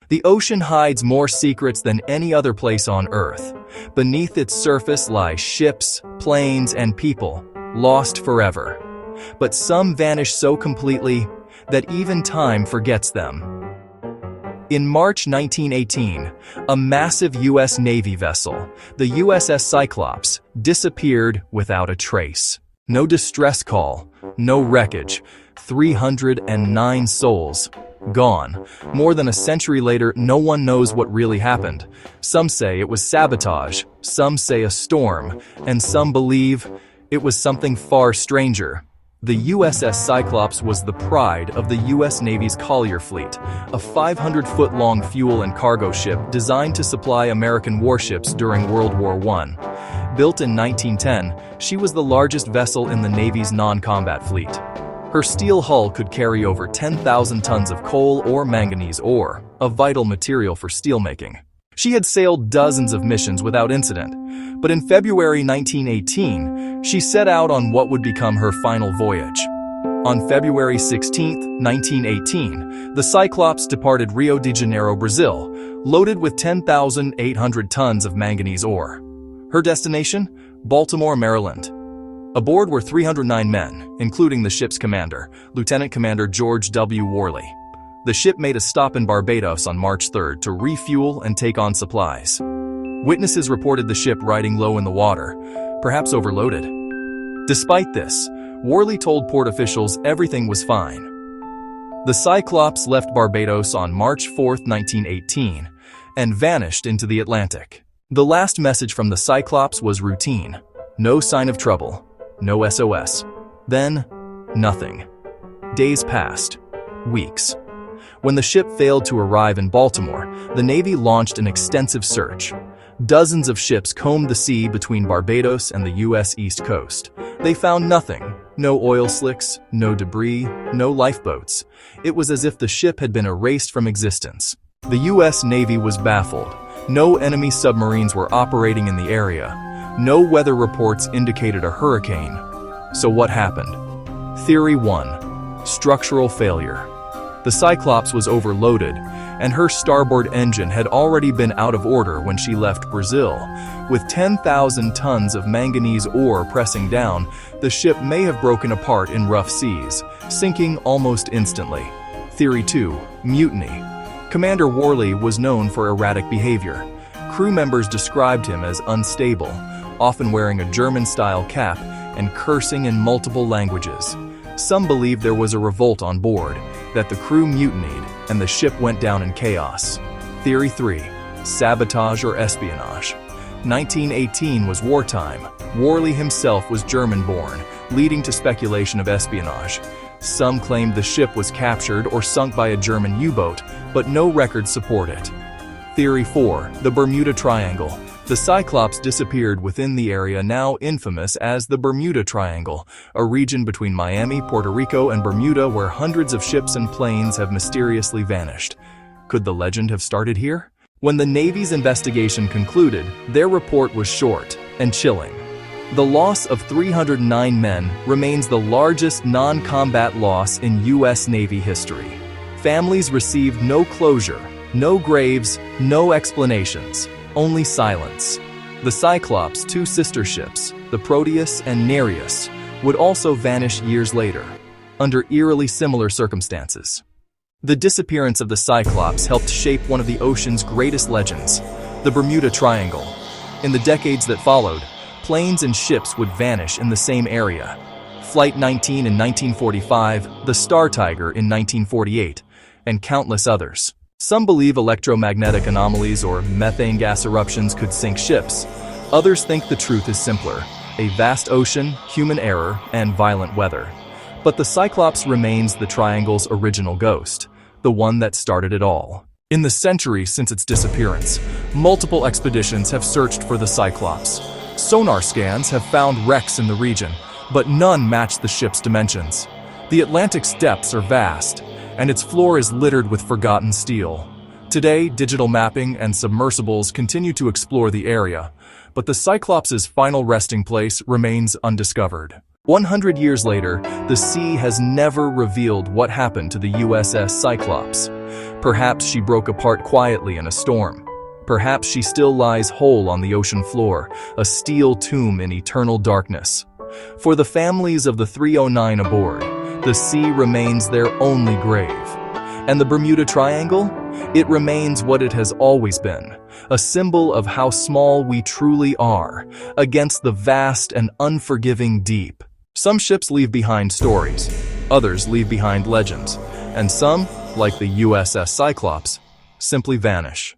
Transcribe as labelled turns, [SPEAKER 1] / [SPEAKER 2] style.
[SPEAKER 1] The ocean hides more secrets than any other place on Earth. Beneath its surface lie ships, planes, and people, lost forever. But some vanish so completely that even time forgets them. In March 1918, a massive U.S. Navy vessel, the USS Cyclops, disappeared without a trace. No distress call, no wreckage, 309 souls gone. More than a century later, no one knows what really happened. Some say it was sabotage, some say a storm, and some believe it was something far stranger. The USS Cyclops was the pride of the U.S. Navy's Collier Fleet, a 500-foot-long fuel and cargo ship designed to supply American warships during World War I. Built in 1910, she was the largest vessel in the Navy's non-combat fleet. Her steel hull could carry over 10,000 tons of coal or manganese ore, a vital material for steelmaking. She had sailed dozens of missions without incident, but in February 1918, she set out on what would become her final voyage. On February 16, 1918, the Cyclops departed Rio de Janeiro, Brazil, loaded with 10,800 tons of manganese ore. Her destination? Baltimore, Maryland. Aboard were 309 men, including the ship's commander, Lieutenant Commander George W. Worley. The ship made a stop in Barbados on March 3 to refuel and take on supplies. Witnesses reported the ship riding low in the water, perhaps overloaded. Despite this, Worley told port officials everything was fine. The Cyclops left Barbados on March 4, 1918, and vanished into the Atlantic. The last message from the Cyclops was routine. No sign of trouble. No SOS. Then, nothing. Days passed. Weeks. When the ship failed to arrive in Baltimore, the Navy launched an extensive search. Dozens of ships combed the sea between Barbados and the U.S. East Coast. They found nothing. No oil slicks, no debris, no lifeboats. It was as if the ship had been erased from existence. The U.S. Navy was baffled. No enemy submarines were operating in the area. No weather reports indicated a hurricane. So what happened? Theory 1. Structural failure. The Cyclops was overloaded, and her starboard engine had already been out of order when she left Brazil. With 10,000 tons of manganese ore pressing down, the ship may have broken apart in rough seas, sinking almost instantly. Theory 2. Mutiny. Commander Worley was known for erratic behavior. Crew members described him as unstable, often wearing a German-style cap and cursing in multiple languages. Some believe there was a revolt on board, that the crew mutinied, and the ship went down in chaos. Theory 3. Sabotage or espionage. 1918 was wartime. Worley himself was German-born, leading to speculation of espionage. Some claimed the ship was captured or sunk by a German U-boat, but no records support it. Theory 4. The Bermuda Triangle. The Cyclops disappeared within the area now infamous as the Bermuda Triangle, a region between Miami, Puerto Rico, and Bermuda where hundreds of ships and planes have mysteriously vanished. Could the legend have started here? When the Navy's investigation concluded, their report was short and chilling. The loss of 309 men remains the largest non-combat loss in U.S. Navy history. Families received no closure, no graves, no explanations. Only silence. The Cyclops' two sister ships, the Proteus and Nereus, would also vanish years later, under eerily similar circumstances. The disappearance of the Cyclops helped shape one of the ocean's greatest legends, the Bermuda Triangle. In the decades that followed, planes and ships would vanish in the same area. Flight 19 in 1945, the Star Tiger in 1948, and countless others. Some believe electromagnetic anomalies or methane gas eruptions could sink ships. Others think the truth is simpler: a vast ocean, human error, and violent weather. But the Cyclops remains the Triangle's original ghost, the one that started it all. In the centuries since its disappearance, multiple expeditions have searched for the Cyclops. Sonar scans have found wrecks in the region, but none match the ship's dimensions. The Atlantic's depths are vast, and its floor is littered with forgotten steel. Today, digital mapping and submersibles continue to explore the area, but the Cyclops' final resting place remains undiscovered. 100 years later, the sea has never revealed what happened to the USS Cyclops. Perhaps she broke apart quietly in a storm. Perhaps she still lies whole on the ocean floor, a steel tomb in eternal darkness. For the families of the 309 aboard, the sea remains their only grave. And the Bermuda Triangle? It remains what it has always been, a symbol of how small we truly are against the vast and unforgiving deep. Some ships leave behind stories, others leave behind legends, and some, like the USS Cyclops, simply vanish.